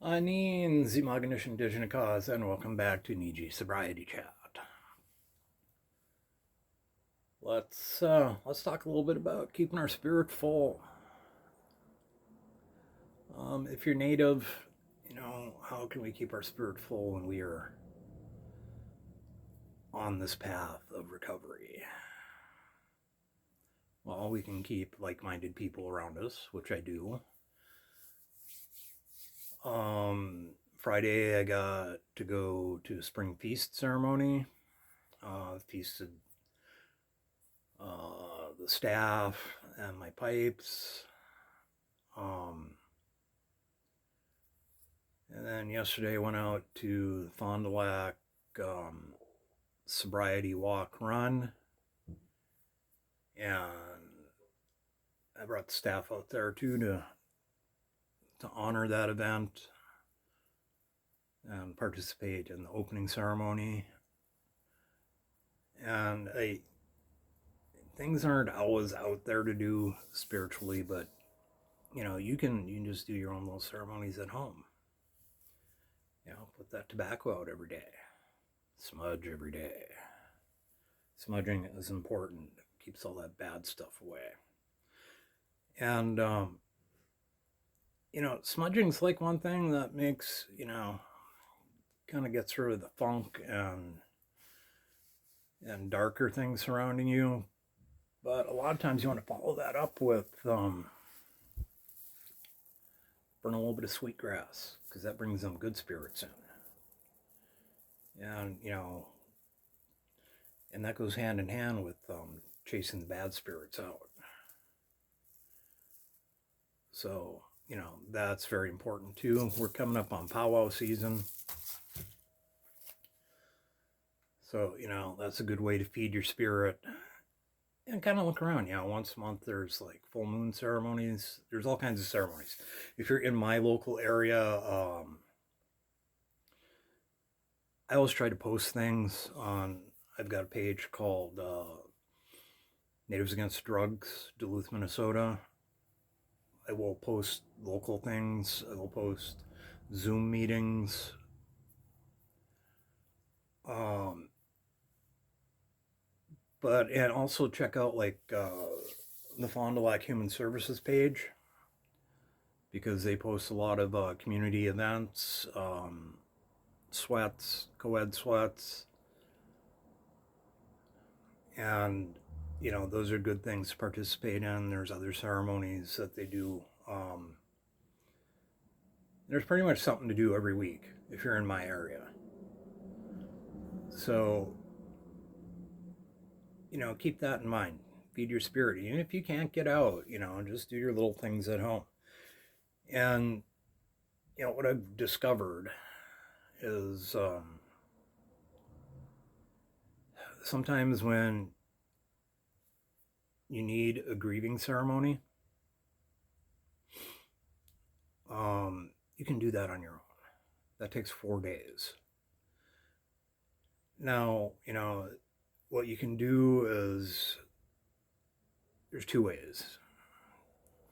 Niiji Indigenous cause, and welcome back to Niiji Sobriety Chat. Let's talk a little bit about keeping our spirit full. If you're native, how can we keep our spirit full when we are on this path of recovery? Well, we can keep like-minded people around us, which I do. Friday I got to go to a spring feast ceremony. Feasted the staff and my pipes. And then yesterday I went out to Fond du Lac Sobriety Walk Run. And I brought the staff out there too to honor that event and participate in the opening ceremony. And things aren't always out there to do spiritually, but you can just do your own little ceremonies at home. Put that tobacco out every day. Smudge every day. Smudging is important. It keeps all that bad stuff away. And smudging's like one thing that makes, kind of gets rid of the funk and darker things surrounding you. But a lot of times you want to follow that up with burn a little bit of sweetgrass, because that brings them good spirits in. And, and that goes hand in hand with chasing the bad spirits out. So, that's very important too. We're coming up on powwow season. So, that's a good way to feed your spirit. And kind of look around. Once a month there's like full moon ceremonies. There's all kinds of ceremonies. If you're in my local area, I always try to post things on, I've got a page called Natives Against Drugs, Duluth, Minnesota. I will post local things. I will post Zoom meetings. And also check out the Fond du Lac Human Services page, because they post a lot of community events, sweats, co-ed sweats, and those are good things to participate in. There's other ceremonies that they do. There's pretty much something to do every week if you're in my area. So keep that in mind. Feed your spirit. Even if you can't get out, just do your little things at home. And what I've discovered is sometimes when you need a grieving ceremony, you can do that on your own. That takes 4 days. Now, what you can do is, there's 2 ways.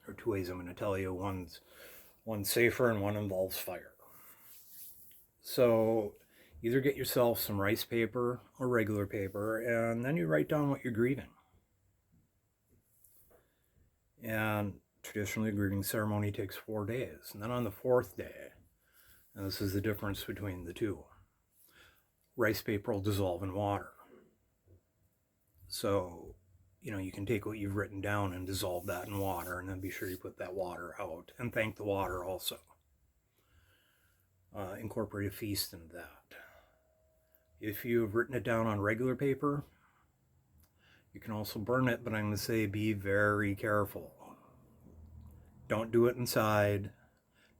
There are 2 ways I'm going to tell you. One's safer and one involves fire. So either get yourself some rice paper or regular paper, and then you write down what you're grieving. And traditionally, a grieving ceremony takes 4 days. And then on the 4th day, and this is the difference between the two, rice paper will dissolve in water. So, you can take what you've written down and dissolve that in water, and then be sure you put that water out, and thank the water also. Incorporate a feast into that. If you've written it down on regular paper, you can also burn it, but I'm going to say be very careful. Don't do it inside.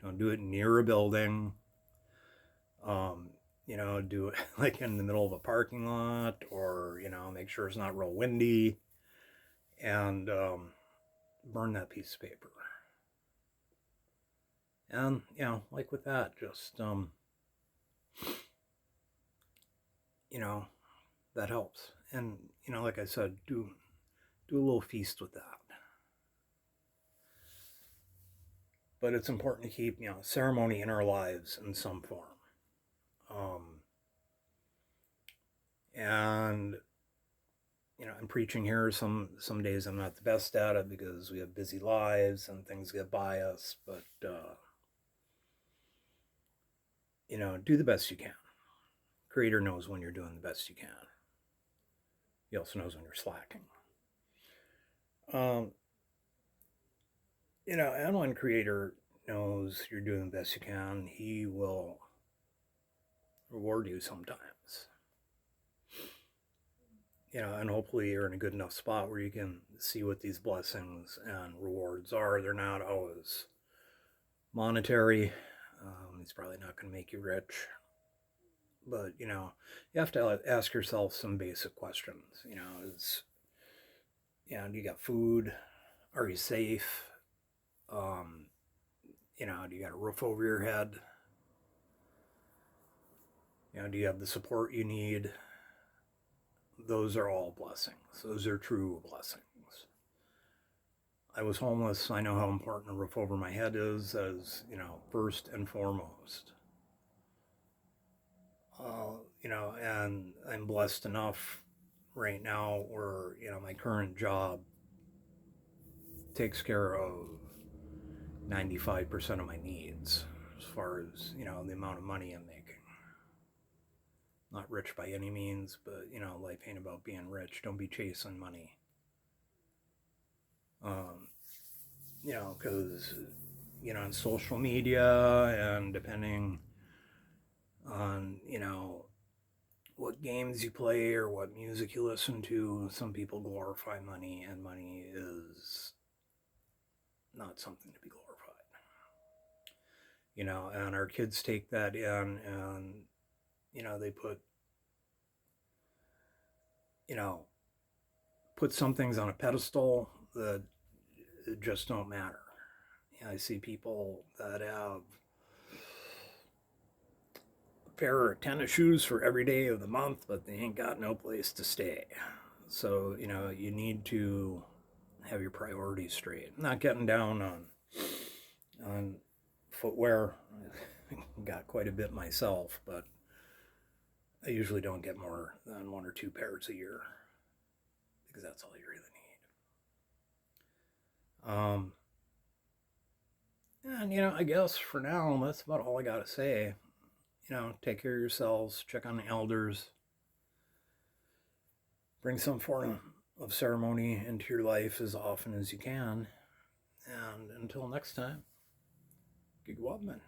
Don't do it near a building. Do it like in the middle of a parking lot, or, make sure it's not real windy, and burn that piece of paper. And, like with that, just, that helps. And, like I said, do a little feast with that. But it's important to keep, ceremony in our lives in some form. And I'm preaching here. Some days I'm not the best at it because we have busy lives and things get by us. But do the best you can. Creator knows when you're doing the best you can. He also knows when you're slacking. And when Creator knows you're doing the best you can, He will reward you sometimes. And hopefully you're in a good enough spot where you can see what these blessings and rewards are. They're not always monetary. It's probably not going to make you rich. But, you have to ask yourself some basic questions. Do you got food? Are you safe? Do you got a roof over your head? Do you have the support you need? Those are all blessings. Those are true blessings. I was homeless. I know how important a roof over my head is as, first and foremost. And I'm blessed enough right now where, my current job takes care of 95% of my needs as far as, the amount of money I'm making. Not rich by any means, but, life ain't about being rich. Don't be chasing money. Because, on social media and depending on, what games you play or what music you listen to, some people glorify money, and money is not something to be glorified. And our kids take that in and, they put some things on a pedestal that just don't matter. I see people that have a pair of tennis shoes for every day of the month, but they ain't got no place to stay. So, you need to have your priorities straight. I'm not getting down on footwear. I got quite a bit myself, but I usually don't get more than 1 or 2 pairs a year because that's all you really need. And I guess for now that's about all I gotta say. Take care of yourselves, check on the elders, bring some form of ceremony into your life as often as you can, and until next time, good woman.